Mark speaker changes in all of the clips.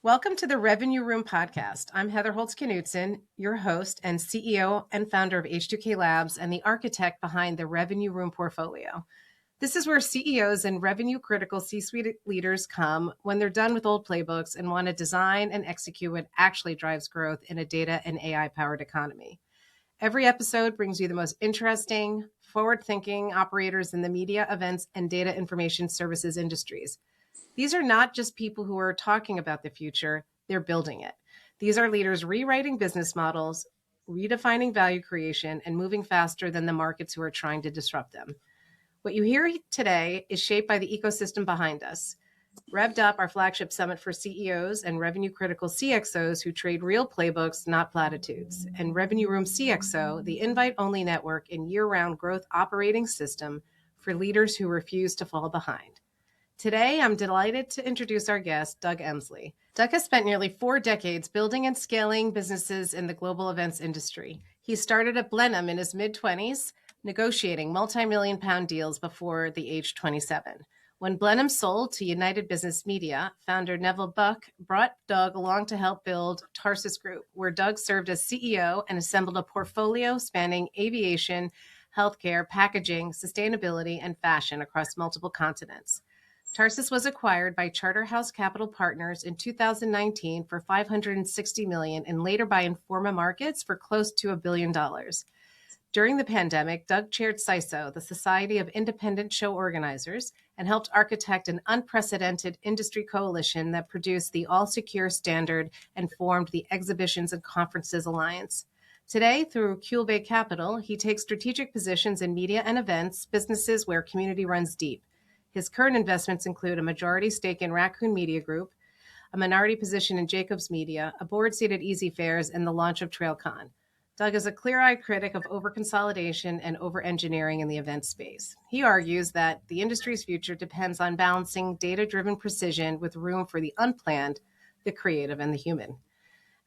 Speaker 1: Welcome to the Revenue Room podcast. I'm Heather Holst-Knudsen, your host and CEO and founder of H2K Labs and the architect behind the Revenue Room portfolio. This is where CEOs and revenue-critical C-suite leaders come when they're done with old playbooks and want to design and execute what actually drives growth in a data and AI-powered economy. Every episode brings you the most interesting, forward-thinking operators in the media, events, and data information services industries. These are not just people who are talking about the future, they're building it. These are leaders rewriting business models, redefining value creation, and moving faster than the markets who are trying to disrupt them. What you hear today is shaped by the ecosystem behind us. Revved Up, our flagship summit for CEOs and revenue-critical CXOs who trade real playbooks, not platitudes. And Revenue Room CXO, the invite-only network and year-round growth operating system for leaders who refuse to fall behind. Today, I'm delighted to introduce our guest, Doug Emslie. Doug has spent nearly 4 decades building and scaling businesses in the global events industry. He started at Blenheim in his mid-20s, negotiating multi-million-pound deals before the age 27. When Blenheim sold to United Business Media, founder Neville Buck brought Doug along to help build Tarsus Group, where Doug served as CEO and assembled a portfolio spanning aviation, healthcare, packaging, sustainability, and fashion across multiple continents. Tarsus was acquired by Charterhouse Capital Partners in 2019 for $560 million and later by Informa Markets for close to $1 billion. During the pandemic, Doug chaired CISO, the Society of Independent Show Organizers, and helped architect an unprecedented industry coalition that produced the All Secure Standard and formed the Exhibitions and Conferences Alliance. Today, through Cuil Capital, he takes strategic positions in media and events, businesses where community runs deep. His current investments include a majority stake in Raccoon Media Group, a minority position in Jacobs Media, a board seat at Easy Fares, and the launch of TrailCon. Doug is a clear-eyed critic of over-consolidation and over-engineering in the event space. He argues that the industry's future depends on balancing data-driven precision with room for the unplanned, the creative, and the human.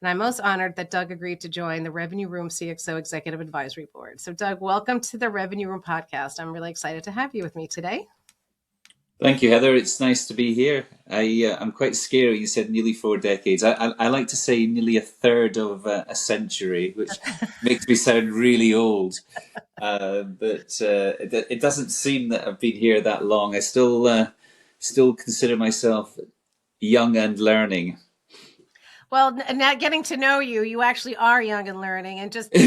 Speaker 1: And I'm most honored that Doug agreed to join the Revenue Room CXO Executive Advisory Board. So Doug, welcome to the Revenue Room podcast. I'm really excited to have you with me today.
Speaker 2: Thank you, Heather. It's nice to be here. I'm quite scared. You said nearly 4 decades. I like to say nearly a third of a century, which makes me sound really old. But it doesn't seem that I've been here that long. I still consider myself young and learning.
Speaker 1: Well, not getting to know you, you actually are young and learning, and just one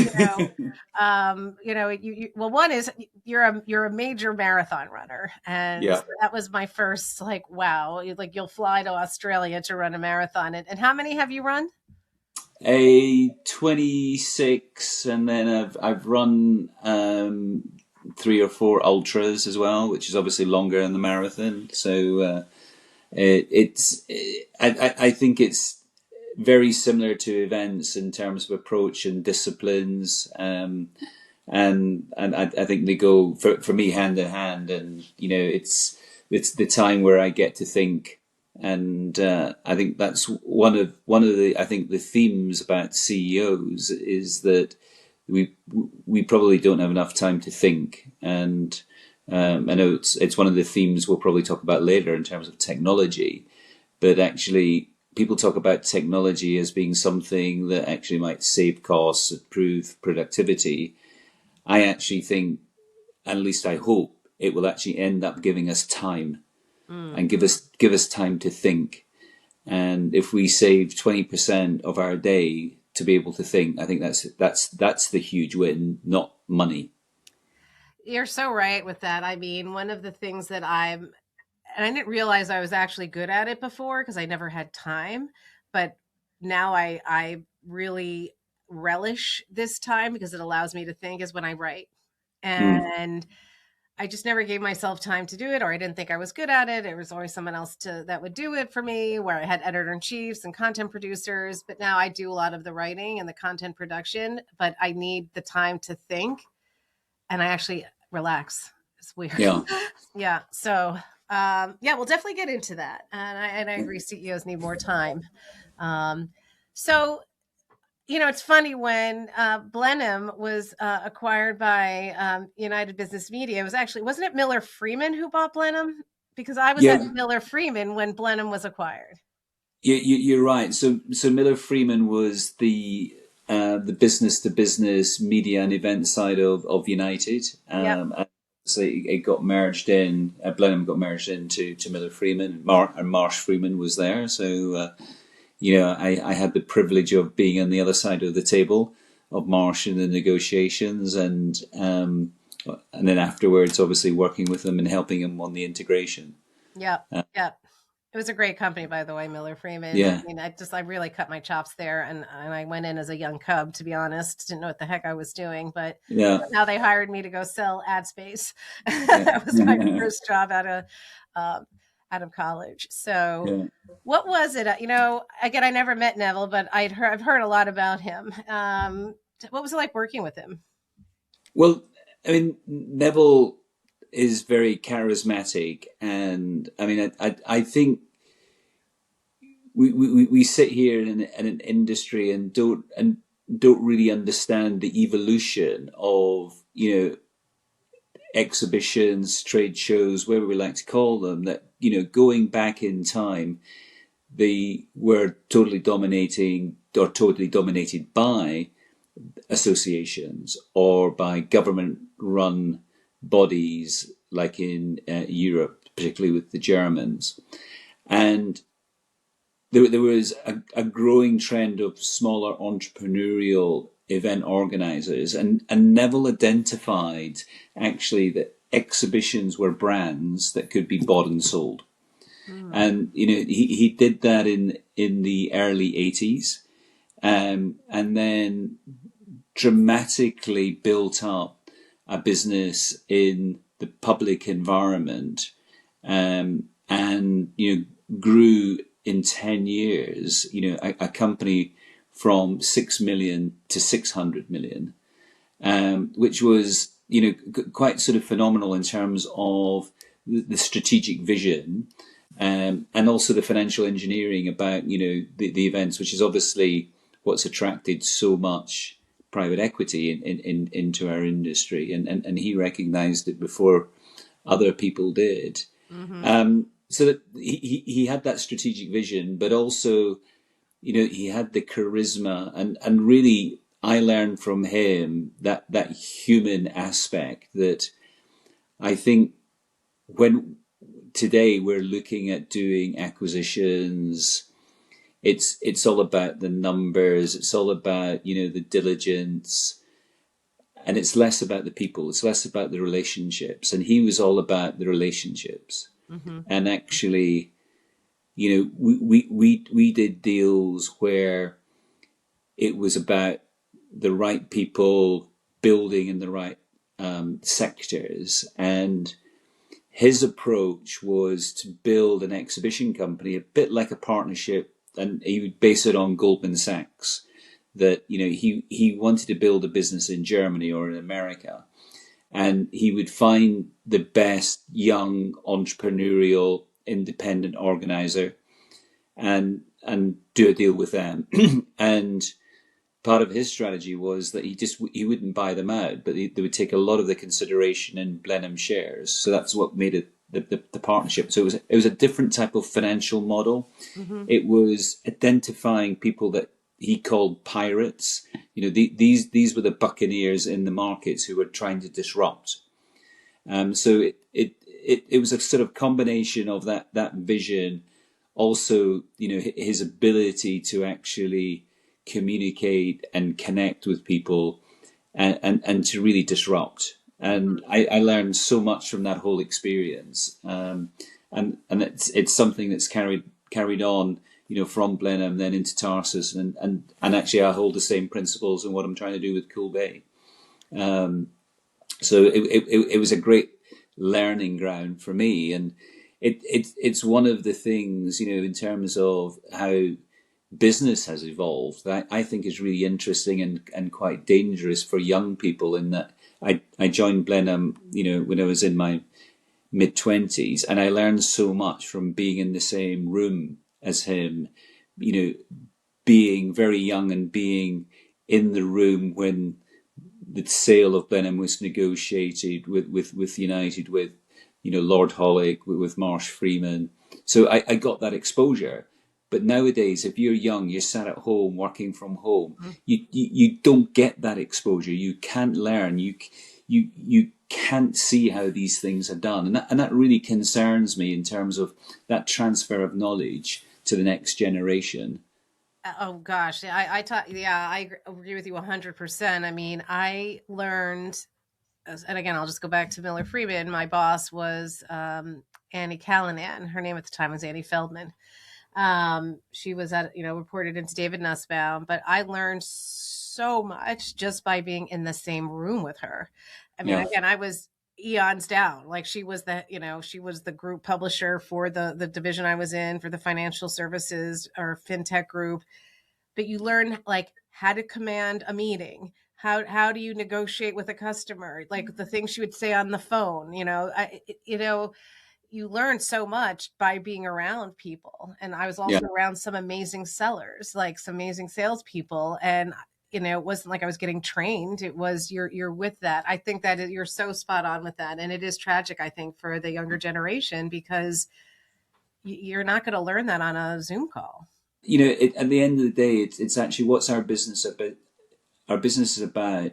Speaker 1: is you're a major marathon runner, and
Speaker 2: Yeah.
Speaker 1: that was my first wow, you'll fly to Australia to run a marathon, and how many have you run?
Speaker 2: 26, and then I've run 3 or 4 ultras as well, which is obviously longer than the marathon. So I think it's very similar to events in terms of approach and disciplines, and I think they go for me hand in hand. And it's the time where I get to think, and I think that's one of the themes about CEOs is that we probably don't have enough time to think. And I know it's one of the themes we'll probably talk about later in terms of technology, but actually people talk about technology as being something that actually might save costs, improve productivity. I actually think, at least I hope, it will actually end up giving us time and give us time to think. And if we save 20% of our day to be able to think, I think that's the huge win, not money.
Speaker 1: You're so right with that. I mean, one of the things that and I didn't realize I was actually good at it before because I never had time. But now I really relish this time because it allows me to think is when I write. And I just never gave myself time to do it, or I didn't think I was good at it. It was always someone else that would do it for me, where I had editor-in-chiefs and content producers. But now I do a lot of the writing and the content production, but I need the time to think and I actually relax. It's weird.
Speaker 2: Yeah.
Speaker 1: Yeah. So we'll definitely get into that. And I agree, CEOs need more time. It's funny when Blenheim was acquired by United Business Media. Wasn't it Miller Freeman who bought Blenheim? Because I was at Miller Freeman when Blenheim was acquired.
Speaker 2: You're right. So Miller Freeman was the business to business media and event side of United.
Speaker 1: Yep.
Speaker 2: And so it got merged in. Blenheim got merged into to Miller Freeman. And Marsh Freeman was there. So I had the privilege of being on the other side of the table of Marsh in the negotiations, and then afterwards, obviously working with them and helping them on the integration.
Speaker 1: Yep. Yep. It was a great company, by the way, Miller Freeman.
Speaker 2: Yeah.
Speaker 1: I mean, I really cut my chops there, and I went in as a young cub, to be honest. Didn't know what the heck I was doing, but
Speaker 2: Yeah.
Speaker 1: now they hired me to go sell ad space.
Speaker 2: Yeah.
Speaker 1: That was my first job out of college. So,
Speaker 2: Yeah.
Speaker 1: what was it? Again, I never met Neville, but I've heard a lot about him. What was it like working with him?
Speaker 2: Well, I mean, Neville is very charismatic, and I mean, I think we sit here in an industry and don't really understand the evolution of exhibitions, trade shows, whatever we like to call them. That going back in time, they were totally dominating or totally dominated by associations or by government-run bodies, like in Europe, particularly with the Germans. And there was a growing trend of smaller entrepreneurial event organizers, and Neville identified actually that exhibitions were brands that could be bought and sold. And he did that in the early 80s, and then dramatically built up a business in the public environment, and grew in 10 years a company from 6 million to 600 million, which was quite sort of phenomenal in terms of the strategic vision, and also the financial engineering about the events, which is obviously what's attracted so much private equity into our industry, and he recognized it before other people did. So that he had that strategic vision, but also he had the charisma, and really I learned from him that human aspect that I think when today we're looking at doing acquisitions, it's all about the numbers, it's all about the diligence, and it's less about the people, it's less about the relationships. And he was all about the relationships. And actually, we did deals where it was about the right people building in the right sectors. And his approach was to build an exhibition company, a bit like a partnership, and he would base it on Goldman Sachs. That he wanted to build a business in Germany or in America, and he would find the best young entrepreneurial independent organizer and do a deal with them. And part of his strategy was that he wouldn't buy them out, but they would take a lot of the consideration in Blenheim shares. So that's what made it the partnership. So it was a different type of financial model. It was identifying people that he called pirates. These were the buccaneers in the markets who were trying to disrupt. So it was a sort of combination of that vision, also his ability to actually communicate and connect with people, and to really disrupt. And I learned so much from that whole experience, and it's something that's carried on from Blenheim then into Tarsus, and actually I hold the same principles in what I'm trying to do with Cuil. So it was a great learning ground for me, and it's one of the things in terms of how business has evolved that I think is really interesting and quite dangerous for young people. In that I joined Blenheim when I was in my mid-20s, and I learned so much from being in the same room as him, being very young and being in the room when the sale of Blenheim was negotiated with United, with Lord Hollick, with Marsh Freeman. So I got that exposure, But nowadays, if you're young, you're sat at home working from home,
Speaker 1: Mhm.
Speaker 2: you don't get that exposure. You can't learn. You can't see how these things are done, and that really concerns me in terms of that transfer of knowledge to the next generation.
Speaker 1: Oh gosh, I taught. Yeah, agree with you 100%. I mean, I learned, and again, I'll just go back to Miller Freeman. My boss was Annie Callanan. Her name at the time was Annie Feldman. She was reported into David Nussbaum, but I learned so much just by being in the same room with her. I mean,
Speaker 2: Yeah,
Speaker 1: again, I was eons down. Like she was the group publisher for the division I was in for the financial services or fintech group. But you learn like how to command a meeting. How do you negotiate with a customer? Like the things she would say on the phone, you learn so much by being around people. And I was
Speaker 2: yeah.
Speaker 1: also around some amazing sellers, like some amazing salespeople. And it wasn't like I was getting trained. It was you're with that. I think that you're so spot on with that. And it is tragic, I think, for the younger generation because you're not going to learn that on a Zoom call.
Speaker 2: At the end of the day, it's actually what's our business about. Our business is about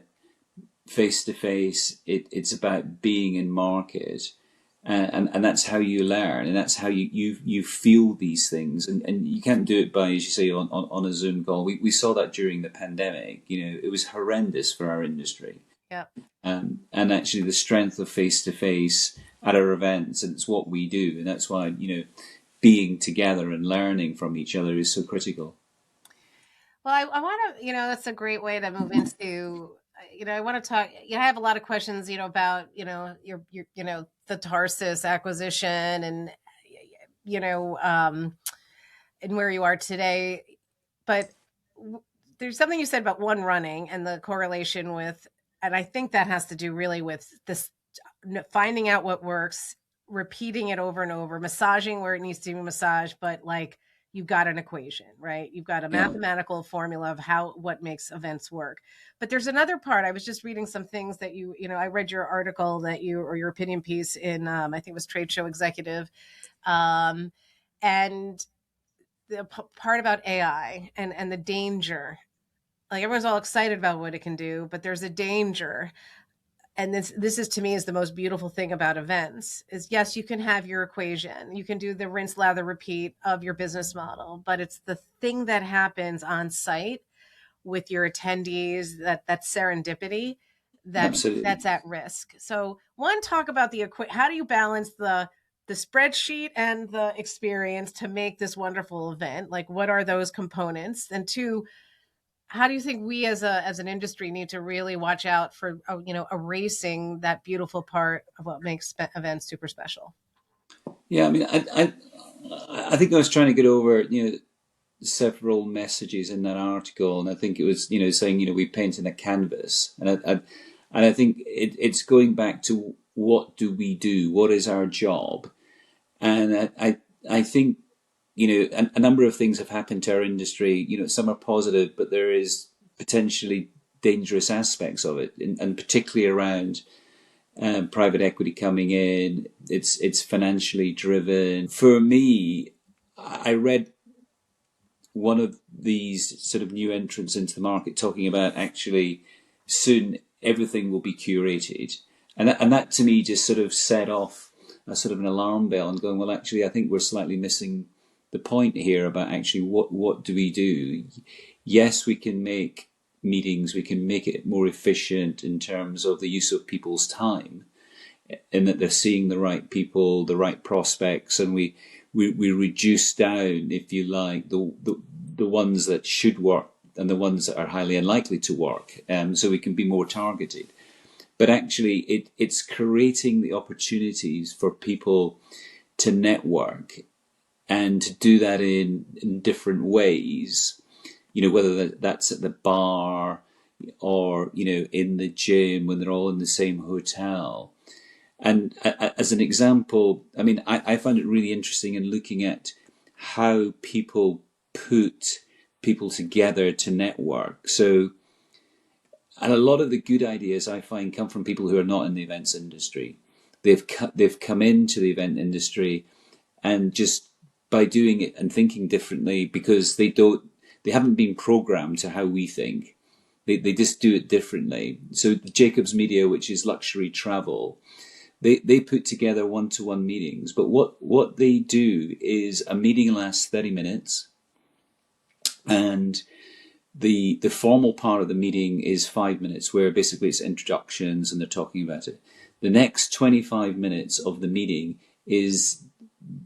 Speaker 2: face to face. It's about being in market, and that's how you learn, and that's how you feel these things, and you can't do it by, as you say, on a Zoom call. We saw that during the pandemic. It was horrendous for our industry,
Speaker 1: Yeah.
Speaker 2: and actually the strength of face to face at our events, and it's what we do, and that's why being together and learning from each other is so critical.
Speaker 1: Well, I want to, that's a great way to move into, I want to talk, I have a lot of questions, about, the Tarsus acquisition and, you know, um, and where you are today. But there's something you said about one running and the correlation with, and I think that has to do really with this finding out what works, repeating it over and over, massaging where it needs to be massaged, but like you've got an equation, right? You've got a
Speaker 2: Yeah,
Speaker 1: mathematical formula of what makes events work. But there's another part. I was just reading some things that I read your article or your opinion piece in, I think it was Trade Show Executive. Um, and the part about AI and the danger, like everyone's all excited about what it can do, but there's a danger. And this is to me is the most beautiful thing about events is yes, you can have your equation, you can do the rinse lather repeat of your business model, but it's the thing that happens on site with your attendees, that serendipity
Speaker 2: absolutely.
Speaker 1: that's at risk. So one, talk about how do you balance the spreadsheet and the experience to make this wonderful event? Like what are those components? And two, how do you think we as an industry need to really watch out for erasing that beautiful part of what makes events super special?
Speaker 2: Yeah, I mean, I think I was trying to get over several messages in that article, and I think it was saying we paint in a canvas, and I think it's going back to what do we do, what is our job, and I think a number of things have happened to our industry. Some are positive, but there is potentially dangerous aspects of it, and particularly around private equity coming in. It's financially driven. For me, I read one of these sort of new entrants into the market talking about actually soon everything will be curated, and that to me just sort of set off a sort of an alarm bell and going, well, actually, I think we're slightly missing the point here about actually what do we do. Yes, we can make meetings, we can make it more efficient in terms of the use of people's time, in that they're seeing the right people, the right prospects, and we reduce down, if you like, the ones that should work and the ones that are highly unlikely to work, so we can be more targeted. But actually, it's creating the opportunities for people to network and to do that in different ways. Whether that's at the bar or in the gym when they're all in the same hotel. And as an example, I mean, I find it really interesting in looking at how people put people together to network. So, and a lot of the good ideas I find come from people who are not in the events industry. They've come into the event industry and just by doing it and thinking differently, because they haven't been programmed to how we think. They just do it differently. So Jacobs Media, which is luxury travel, they put together one-to-one meetings. But what they do is a meeting lasts 30 minutes, and the formal part of the meeting is 5 minutes, where basically it's introductions and they're talking about it. The next 25 minutes of the meeting is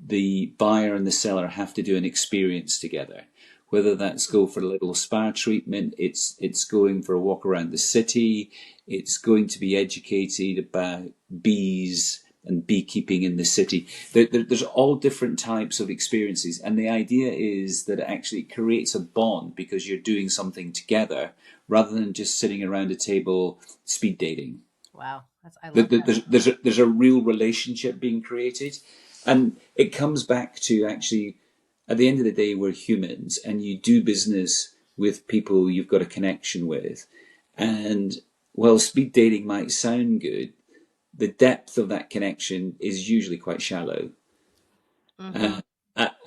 Speaker 2: the buyer and the seller have to do an experience together. Whether that's go for a little spa treatment, it's going for a walk around the city, it's going to be educated about bees and beekeeping in the city. There's all different types of experiences, and the idea is that it actually creates a bond because you're doing something together rather than just sitting around a table speed dating.
Speaker 1: Wow, I love that.
Speaker 2: There's a real relationship being created, and it comes back to actually, at the end of the day, we're humans, and you do business with people you've got a connection with. And while speed dating might sound good, the depth of that connection is usually quite shallow.
Speaker 1: Mm-hmm.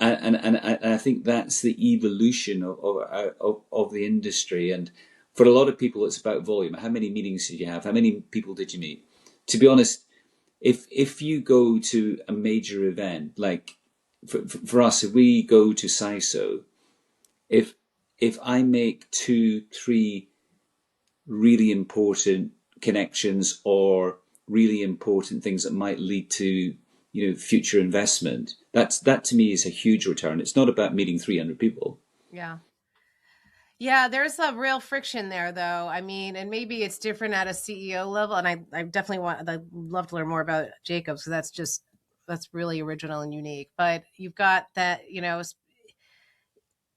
Speaker 2: And I think that's the evolution of the industry. And for a lot of people, it's about volume. How many meetings did you have? How many people did you meet? To be honest, if you go to a major event, like for us, if we go to CISO, if I make 2-3 really important connections or really important things that might lead to future investment, that to me is a huge return. It's not about meeting 300 people.
Speaker 1: Yeah. Yeah, there's a real friction there, though. I mean, and maybe it's different at a CEO level. And I definitely I'd love to learn more about Jacobs, because that's really original and unique. But you've got that,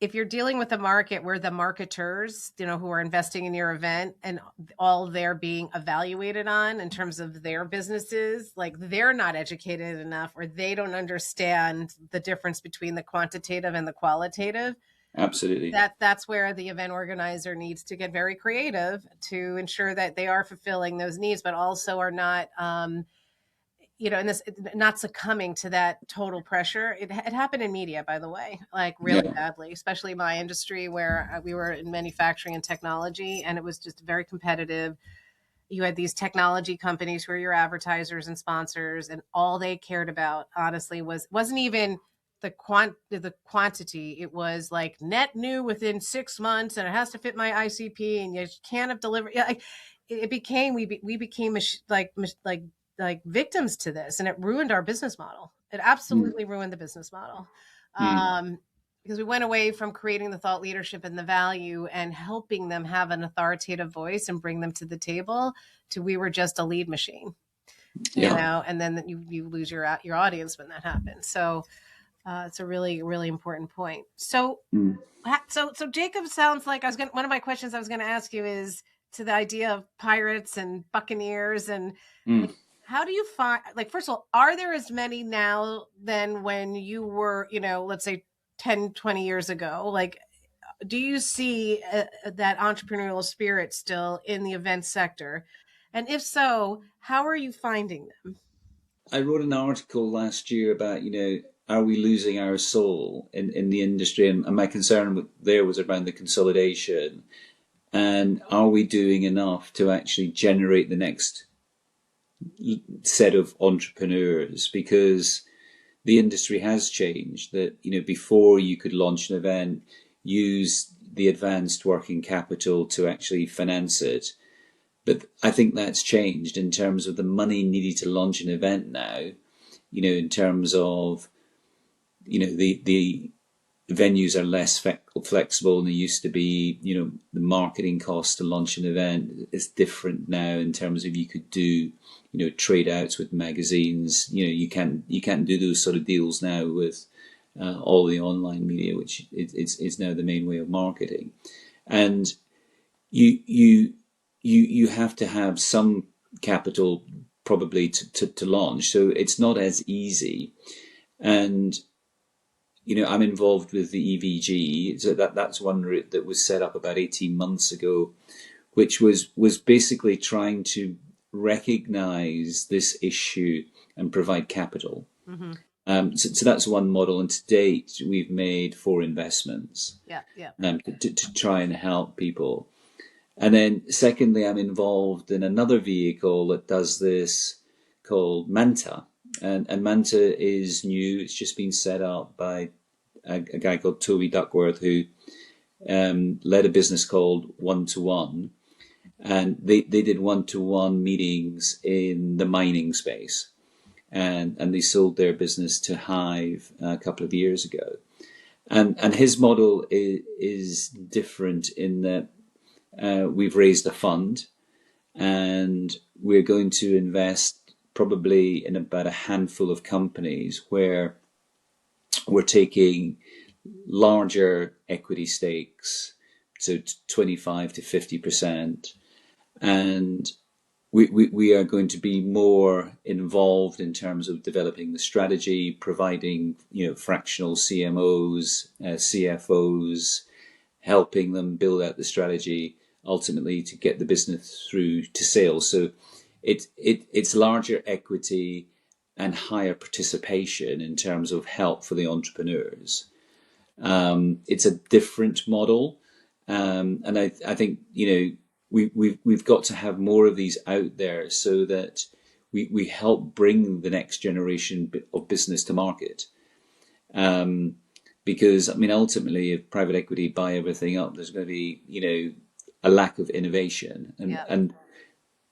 Speaker 1: if you're dealing with a market where the marketers, who are investing in your event and all they're being evaluated on in terms of their businesses, like they're not educated enough, or they don't understand the difference between the quantitative and the qualitative.
Speaker 2: Absolutely.
Speaker 1: That's where the event organizer needs to get very creative to ensure that they are fulfilling those needs, but also are not, and this not succumbing to that total pressure. It happened in media, by the way, like really
Speaker 2: Yeah.
Speaker 1: badly, especially my industry where we were in manufacturing and technology, and it was just very competitive. You had these technology companies who are your advertisers and sponsors, and all they cared about, honestly, wasn't even the quantity. It was like net new within 6 months, and it has to fit my ICP, and you can't have delivered. Like it became, we became like victims to this, and it ruined our business model. It
Speaker 2: Mm.
Speaker 1: absolutely ruined the business model.
Speaker 2: Mm.
Speaker 1: Because we went away from creating the thought leadership and the value and helping them have an authoritative voice and bring them to the table, to we were just a lead machine,
Speaker 2: Yeah.
Speaker 1: and then you lose your audience when that happens. So it's a really, really important point. So,
Speaker 2: Mm.
Speaker 1: so Jacob sounds like one of my questions I was going to ask you is to the idea of pirates and buccaneers, and
Speaker 2: Mm.
Speaker 1: like, how do you find, like, first of all, are there as many now than when you were, let's say 10, 20 years ago? Like, do you see that entrepreneurial spirit still in the event sector? And if so, how are you finding them?
Speaker 2: I wrote an article last year about, are we losing our soul in the industry? And my concern there was around the consolidation. And are we doing enough to actually generate the next set of entrepreneurs? Because the industry has changed. That, before you could launch an event, use the advanced working capital to actually finance it. But I think that's changed in terms of the money needed to launch an event now. In terms of, the venues are less flexible than they used to be. The marketing cost to launch an event is different now in terms of you could do, trade outs with magazines. You can't do those sort of deals now with all the online media, which is now the main way of marketing. And you have to have some capital probably to launch. So it's not as easy. And I'm involved with the EVG, so that's one route that was set up about 18 months ago, which was basically trying to recognize this issue and provide capital.
Speaker 1: Mm-hmm.
Speaker 2: So that's one model, and to date we've made 4 investments
Speaker 1: Yeah, yeah.
Speaker 2: to try and help people. And then secondly, I'm involved in another vehicle that does this called Manta. And Manta is new. It's just been set up by a guy called Toby Duckworth, who led a business called One to One. And they did one-to-one meetings in the mining space. And they sold their business to Hive a couple of years ago. And his model is different in that we've raised a fund, and we're going to invest probably in about a handful of companies where we're taking larger equity stakes, so 25 to 50%, and we are going to be more involved in terms of developing the strategy, providing fractional CMOs, CFOs, helping them build out the strategy ultimately to get the business through to sales. So it's larger equity and higher participation in terms of help for the entrepreneurs. It's a different model, and I think we've got to have more of these out there so that we help bring the next generation of business to market. Because ultimately, if private equity buy everything up, there's going to be a lack of innovation, and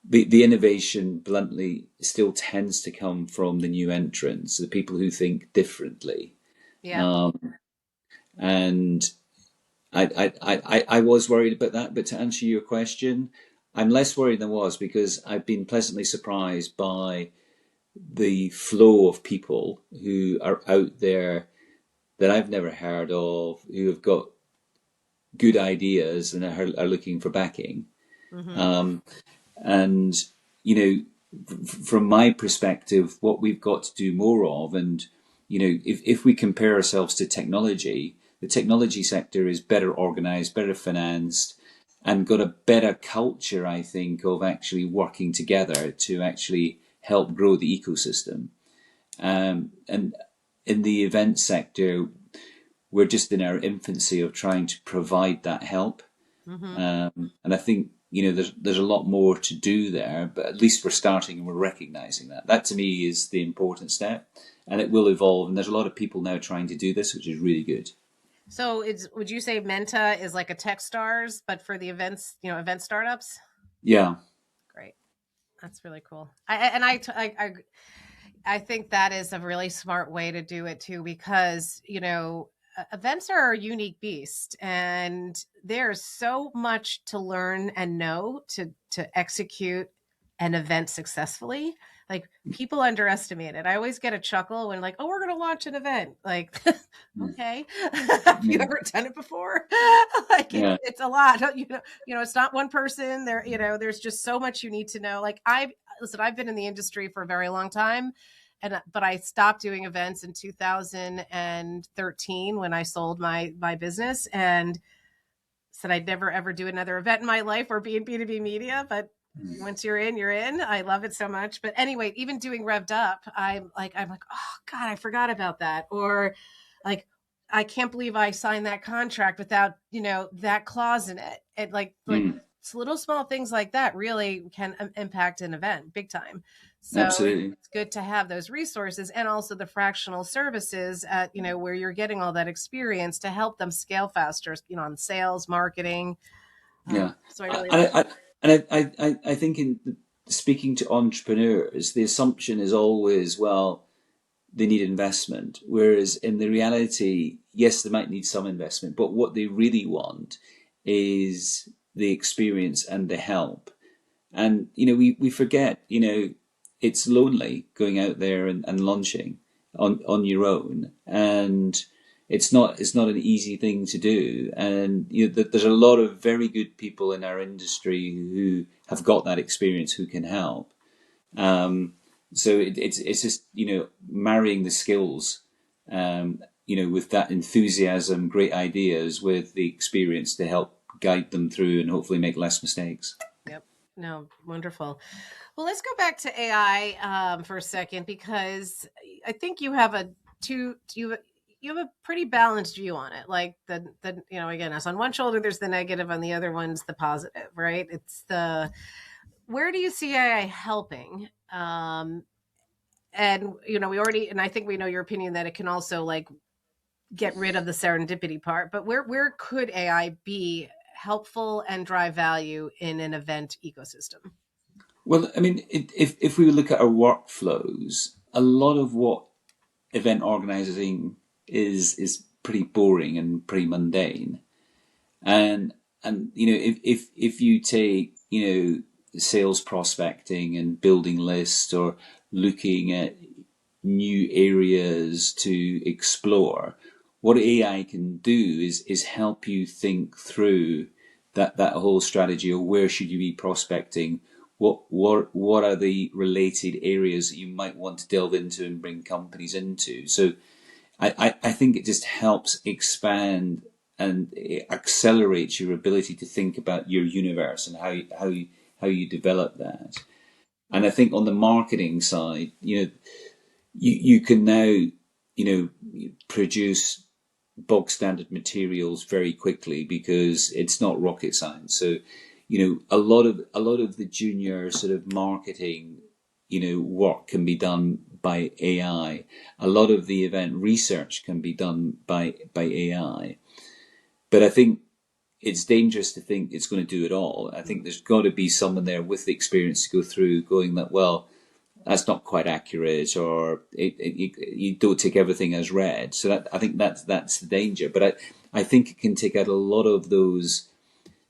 Speaker 2: the innovation bluntly still tends to come from the new entrants, the people who think differently.
Speaker 1: Yeah.
Speaker 2: And I was worried about that, but to answer your question, I'm less worried than I was, because I've been pleasantly surprised by the flow of people who are out there that I've never heard of, who have got good ideas and are looking for backing.
Speaker 1: Mm-hmm.
Speaker 2: And from my perspective, what we've got to do more of, and if we compare ourselves to technology, the technology sector is better organized, better financed, and got a better culture, I think, of actually working together to actually help grow the ecosystem. And in the event sector, we're just in our infancy of trying to provide that help.
Speaker 1: Mm-hmm.
Speaker 2: And I think there's a lot more to do there, but at least we're starting and we're recognizing that. That to me is the important step, and it will evolve. And there's a lot of people now trying to do this, which is really good.
Speaker 1: So would you say Menta is like a Techstars, but for the events, event startups?
Speaker 2: Yeah.
Speaker 1: Great. That's really cool. I think that is a really smart way to do it too, because events are a unique beast, and there's so much to learn and know to execute an event successfullike. People underestimate it. I always get a chuckle when oh, we're going to launch an event. Okay, have you
Speaker 2: Yeah.
Speaker 1: ever done it before?
Speaker 2: Yeah.
Speaker 1: It's a lot. It's not one person there. There's just so much you need to know. I've been in the industry for a very long time, but I stopped doing events in 2013 when I sold my business, and said I'd never ever do another event in my life or be in B2B media. But once you're in, you're in. I love it so much. But anyway, even doing Revved Up, I'm like, oh God, I forgot about that. Or I can't believe I signed that contract without, that clause in it. It it's little small things like that really can impact an event big time. So
Speaker 2: Absolutely.
Speaker 1: it's good to have those resources, and also the fractional services at, where you're getting all that experience to help them scale faster, on sales, marketing.
Speaker 2: Yeah.
Speaker 1: So I really like.
Speaker 2: I think in speaking to entrepreneurs, the assumption is always, well, they need investment. Whereas in the reality, yes, they might need some investment, but what they really want is the experience and the help. And, we forget, it's lonely going out there and launching on your own. And it's not an easy thing to do. And there's a lot of very good people in our industry who have got that experience, who can help. So it's just marrying the skills, with that enthusiasm, great ideas, with the experience to help guide them through and hopefully make less mistakes.
Speaker 1: Yep. No, wonderful. Well, let's go back to AI for a second, because I think you have you have a pretty balanced view on it. Like again, as on one shoulder, there's the negative, on the other one's the positive, right? It's where do you see AI helping? And and I think we know your opinion that it can also like get rid of the serendipity part, but where could AI be helpful and drive value in an event ecosystem?
Speaker 2: Well, I mean, if we look at our workflows, a lot of what event organizing is pretty boring and pretty mundane. And if you take sales prospecting and building lists or looking at new areas to explore, what AI can do is help you think through that whole strategy of where should you be prospecting, what are the related areas that you might want to delve into and bring companies into. So I think it just helps expand and it accelerates your ability to think about your universe and how you develop that. And I think on the marketing side, you can now produce bog standard materials very quickly because it's not rocket science. So a lot of the junior sort of marketing work can be done by AI. A lot of the event research can be done by AI. But I think it's dangerous to think it's going to do it all. I think there's got to be someone there with the experience to go through going that, well, that's not quite accurate, or you don't take everything as read. So I think that's the danger. But I think it can take out a lot of those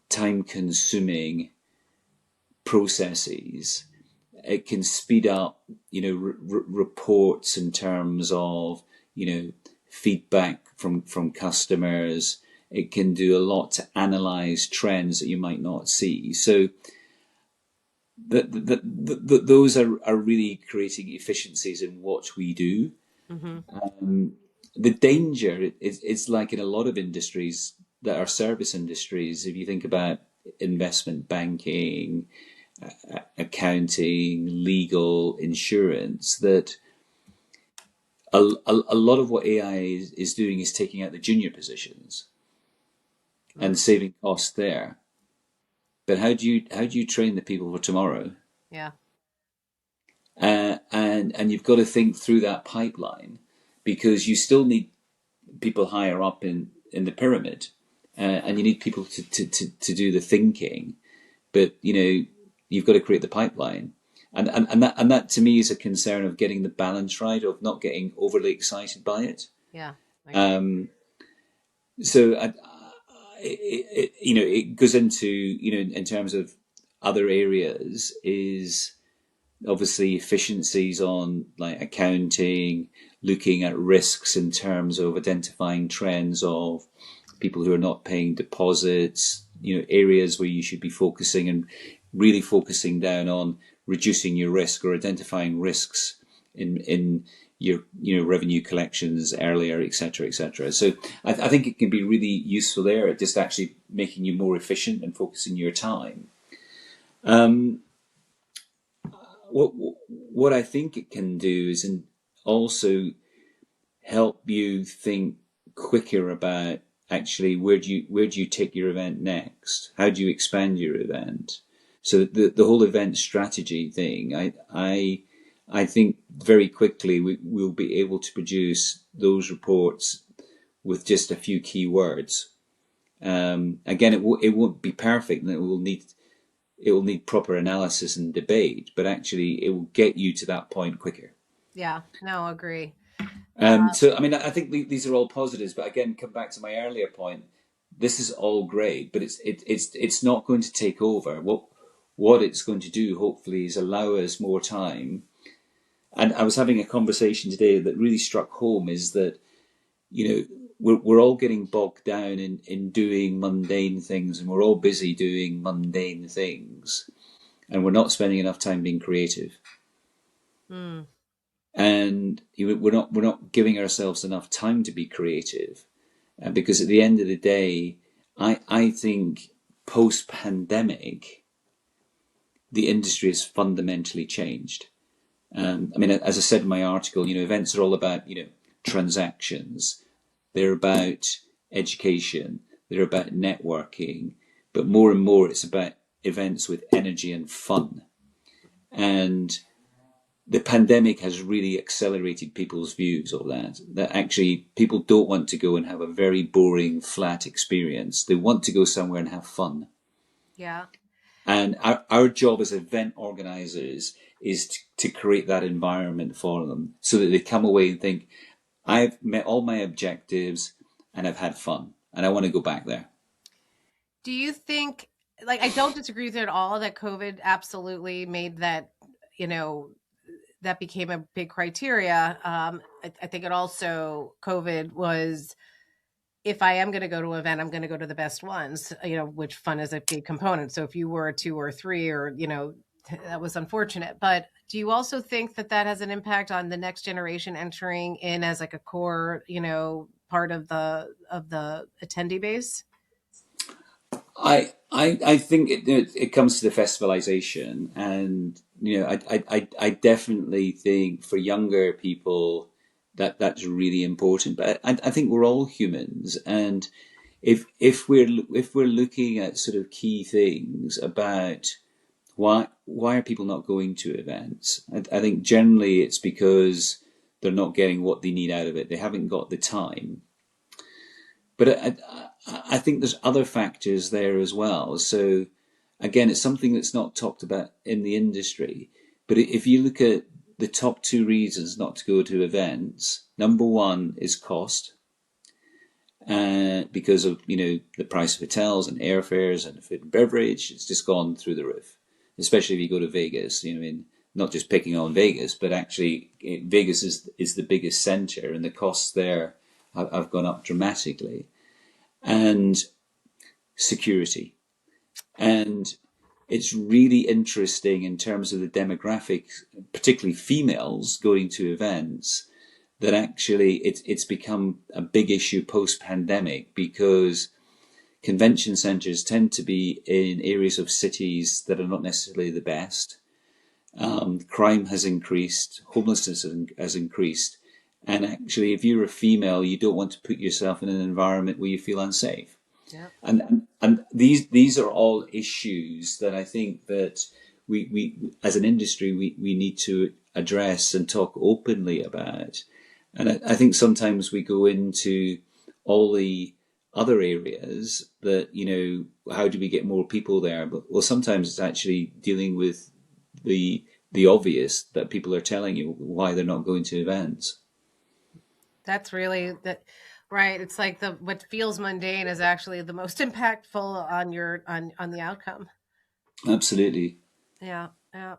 Speaker 2: time-consuming processes. It can speed up, reports in terms of, feedback from customers. It can do a lot to analyze trends that you might not see. So those are really creating efficiencies in what we do. Mm-hmm. The danger is like in a lot of industries that are service industries. If you think about investment banking, accounting, legal, insurance, that a lot of what AI is doing is taking out the junior positions and saving costs there. But how do you train the people for tomorrow?
Speaker 1: Yeah.
Speaker 2: And you've got to think through that pipeline, because you still need people higher up in the pyramid, and you need people to do the thinking. But you've got to create the pipeline, and that to me is a concern of getting the balance right, of not getting overly excited by it.
Speaker 1: Yeah.
Speaker 2: So it goes into in terms of other areas is obviously efficiencies on like accounting, looking at risks in terms of identifying trends of people who are not paying deposits, areas where you should be focusing and really focusing down on reducing your risk or identifying risks in your revenue collections earlier, etc., etc. So I think it can be really useful there at just actually making you more efficient and focusing your time. What I think it can do is also help you think quicker about actually where do you take your event next? How do you expand your event? So the whole event strategy thing, I think very quickly we'll be able to produce those reports with just a few keywords. Again, it won't be perfect, and it will need proper analysis and debate, but actually it will get you to that point quicker.
Speaker 1: Yeah, no, agree.
Speaker 2: So, I mean, I think these are all positives, but again, come back to my earlier point. This is all great, but it's not going to take over. What it's going to do, hopefully, is allow us more time. And I was having a conversation today that really struck home is that, we're all getting bogged down in doing mundane things, and we're all busy doing mundane things, and we're not spending enough time being creative. And we're not giving ourselves enough time to be creative, because at the end of the day, I think post-pandemic, the industry has fundamentally changed. I mean, as I said in my article, events are all about transactions. They're about education. They're about networking. But more and more, it's about events with energy and fun. And the pandemic has really accelerated people's views of that. That actually people don't want to go and have a very boring, flat experience. They want to go somewhere and have fun.
Speaker 1: Yeah.
Speaker 2: And our job as event organizers is to create that environment for them so that they come away and think, I've met all my objectives and I've had fun and I want to go back there.
Speaker 1: Do you think, like, I don't disagree with it at all that COVID absolutely made that, that became a big criteria. I think it also, COVID was, if I am going to go to an event, I'm going to go to the best ones, which fun is a big component. So if you were a 2 or 3 or, that was unfortunate. But do you also think that that has an impact on the next generation entering in as like a core, part of the attendee base?
Speaker 2: I think it comes to the festivalization, and I definitely think for younger people that's really important. But I think we're all humans, and if we're looking at sort of key things about why are people not going to events, I think generally it's because they're not getting what they need out of it. They haven't got the time. But I think there's other factors there as well. So again, it's something that's not talked about in the industry. But if you look at the top 2 reasons not to go to events, number 1 is cost. Because of, the price of hotels and airfares and food and beverage, it's just gone through the roof. Especially if you go to Vegas, not just picking on Vegas, but actually Vegas is the biggest center, and the costs there have gone up dramatically. And security. And it's really interesting in terms of the demographics, particularly females going to events, that actually it's become a big issue post-pandemic, because convention centers tend to be in areas of cities that are not necessarily the best. Crime has increased, homelessness has increased. And actually, if you're a female, you don't want to put yourself in an environment where you feel unsafe.
Speaker 1: Yeah.
Speaker 2: And these are all issues that I think that we as an industry we need to address and talk openly about. And I think sometimes we go into all the other areas that, how do we get more people there? But well, sometimes it's actually dealing with the obvious that people are telling you why they're not going to events.
Speaker 1: That's really that, right? It's like what feels mundane is actually the most impactful on on the outcome.
Speaker 2: Absolutely.
Speaker 1: Yeah, yeah.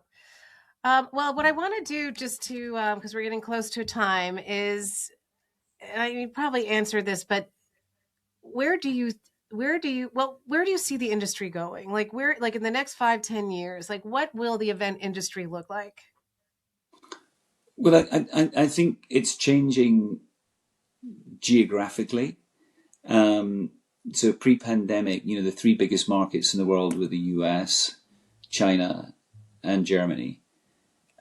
Speaker 1: Well, what I want to do, just to because we're getting close to time, is, and you probably answered this, but where do you where do you see the industry going? Like, where, like, in the next 5-10 years, like, what will the event industry look like?
Speaker 2: Well, I think it's changing geographically. So pre-pandemic, the 3 biggest markets in the world were the US, China, and Germany.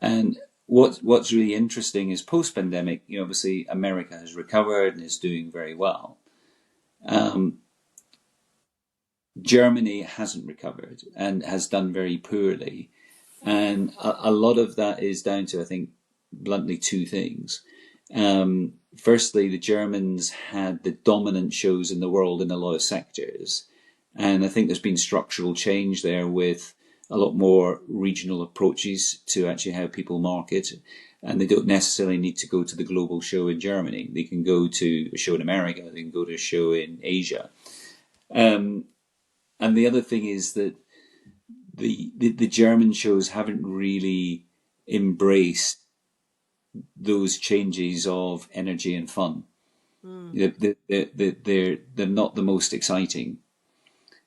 Speaker 2: And what's really interesting is post-pandemic, obviously America has recovered and is doing very well. Germany hasn't recovered and has done very poorly. And a lot of that is down to, I think, bluntly 2 things. Firstly, the Germans had the dominant shows in the world in a lot of sectors. And I think there's been structural change there with a lot more regional approaches to actually how people market. And they don't necessarily need to go to the global show in Germany. They can go to a show in America. They can go to a show in Asia. And the other thing is that the German shows haven't really embraced those changes of energy and fun. They're not the most exciting.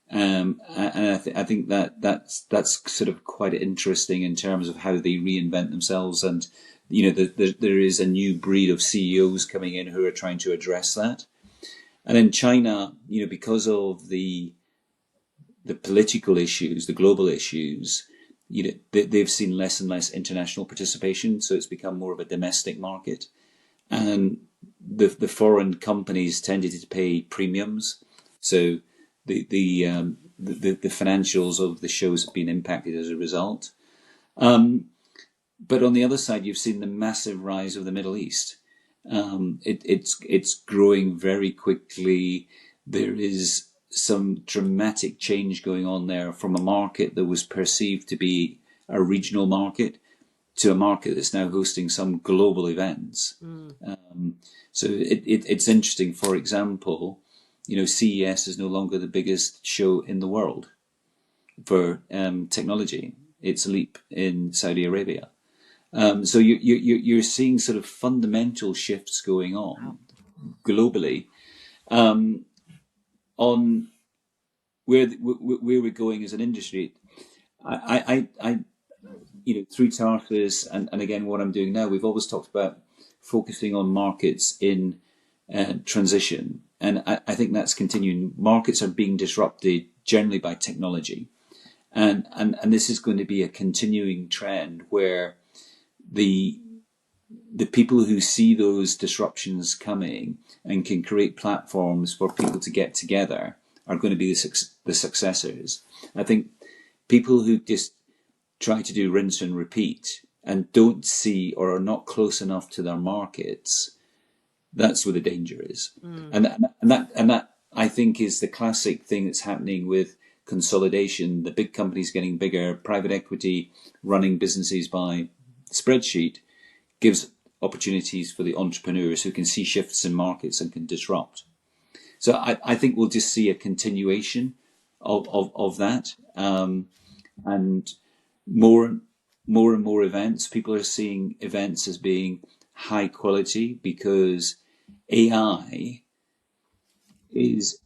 Speaker 2: And I think that's sort of quite interesting in terms of how they reinvent themselves. And, there is a new breed of CEOs coming in who are trying to address that. And in China, because of the political issues, the global issues, they've seen less and less international participation. So it's become more of a domestic market. And the foreign companies tended to pay premiums, so the financials of the shows have been impacted as a result. But on the other side, you've seen the massive rise of the Middle East. It's growing very quickly. There is some dramatic change going on there from a market that was perceived to be a regional market to a market that's now hosting some global events. So it's interesting. For example, CES is no longer the biggest show in the world for technology. It's Leap in Saudi Arabia. So you're seeing sort of fundamental shifts going on globally on where we're going as an industry. I through Tarsus and again what I'm doing now, we've always talked about focusing on markets in transition, and I think that's continuing. Markets are being disrupted generally by technology, and this is going to be a continuing trend where the people who see those disruptions coming and can create platforms for people to get together are going to be the successors. I think people who just try to do rinse and repeat and don't see or are not close enough to their markets, that's where the danger is. And that I think is the classic thing that's happening with consolidation. The big companies getting bigger, private equity running businesses by spreadsheet gives opportunities for the entrepreneurs who can see shifts in markets and can disrupt. So I think we'll just see a continuation of that, and more and more events. People are seeing events as being high quality because AI is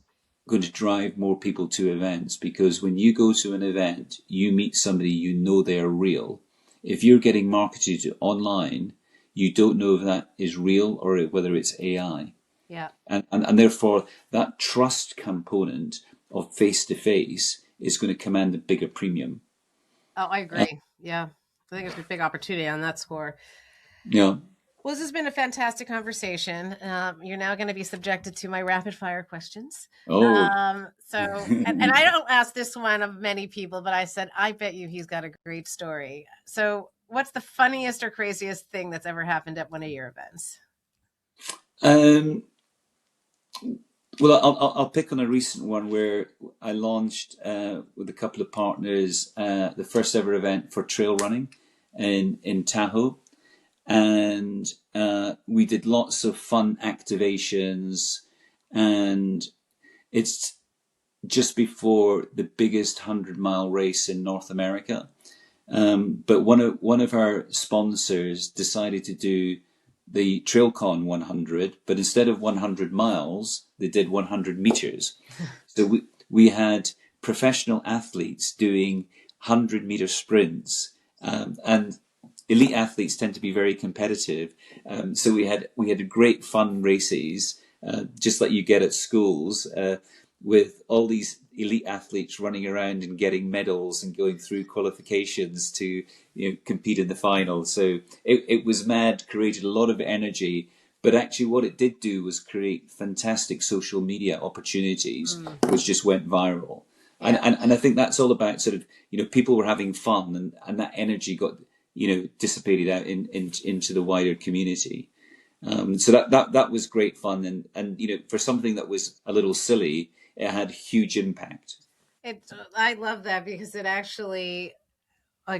Speaker 2: going to drive more people to events, because when you go to an event, you meet somebody, they're real. If you're getting marketed online, you don't know if that is real or whether it's AI.
Speaker 1: Yeah.
Speaker 2: And therefore, that trust component of face-to-face is going to command a bigger premium.
Speaker 1: Oh, I agree. Yeah. I think it's a big opportunity on that score.
Speaker 2: Yeah.
Speaker 1: Well, this has been a fantastic conversation. You're now going to be subjected to my rapid fire questions.
Speaker 2: Oh.
Speaker 1: And I don't ask this one of many people, but I said, I bet you he's got a great story. So what's the funniest or craziest thing that's ever happened at one of your events?
Speaker 2: Well, I'll pick on a recent one where I launched with a couple of partners the first ever event for trail running in Tahoe. And we did lots of fun activations, and it's just before the biggest 100-mile race in North America. But one of our sponsors decided to do the TrailCon 100, but instead of 100 miles, they did 100 meters. So we had professional athletes doing 100-meter sprints, and elite athletes tend to be very competitive. So we had great fun races, just like you get at schools, with all these elite athletes running around and getting medals and going through qualifications to compete in the final. So it was mad, created a lot of energy. But actually what it did do was create fantastic social media opportunities, which just went viral. Yeah. And I think that's all about sort of, people were having fun, and that energy got dissipated out into the wider community. So that was great fun, and for something that was a little silly, it had huge impact.
Speaker 1: I love that, because it actually,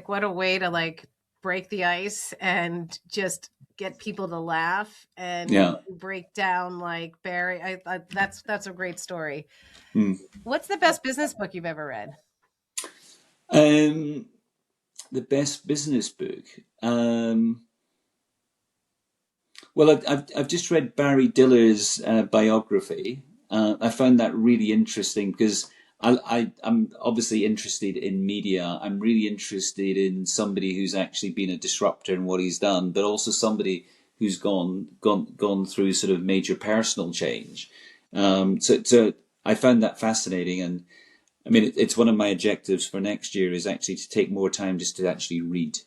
Speaker 1: what a way to break the ice and just get people to laugh and break down Barry. That's a great story. What's the best business book you've ever read?
Speaker 2: The best business book. Well, I've just read Barry Diller's biography. I found that really interesting because I'm obviously interested in media. I'm really interested in somebody who's actually been a disruptor in what he's done, but also somebody who's gone through sort of major personal change. So I found that fascinating, and I mean, it's one of my objectives for next year is actually to take more time just to actually read,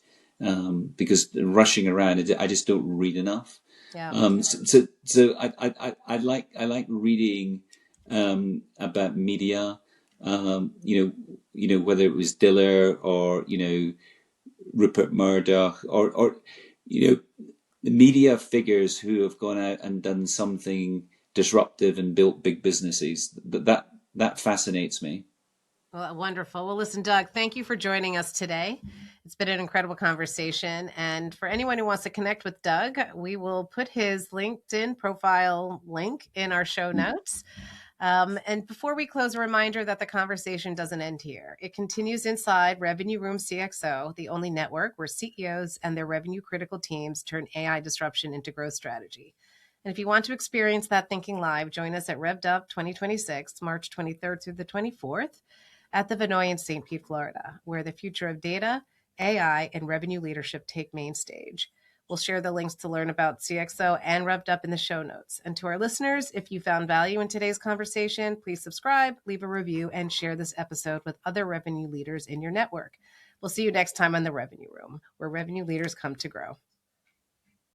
Speaker 2: because rushing around, I just don't read enough.
Speaker 1: Yeah.
Speaker 2: So I like reading about media. Whether it was Diller or Rupert Murdoch or media figures who have gone out and done something disruptive and built big businesses. That fascinates me.
Speaker 1: Well, wonderful. Well, listen, Doug, thank you for joining us today. It's been an incredible conversation. And for anyone who wants to connect with Doug, we will put his LinkedIn profile link in our show notes. And before we close, a reminder that the conversation doesn't end here. It continues inside Revenue Room CXO, the only network where CEOs and their revenue critical teams turn AI disruption into growth strategy. And if you want to experience that thinking live, join us at Revved Up 2026, March 23rd through the 24th at the Vinoy in St. Pete, Florida, where the future of data, AI, and revenue leadership take main stage. We'll share the links to learn about CXO and Revved Up in the show notes. And to our listeners, if you found value in today's conversation, please subscribe, leave a review, and share this episode with other revenue leaders in your network. We'll see you next time on the Revenue Room, where revenue leaders come to grow.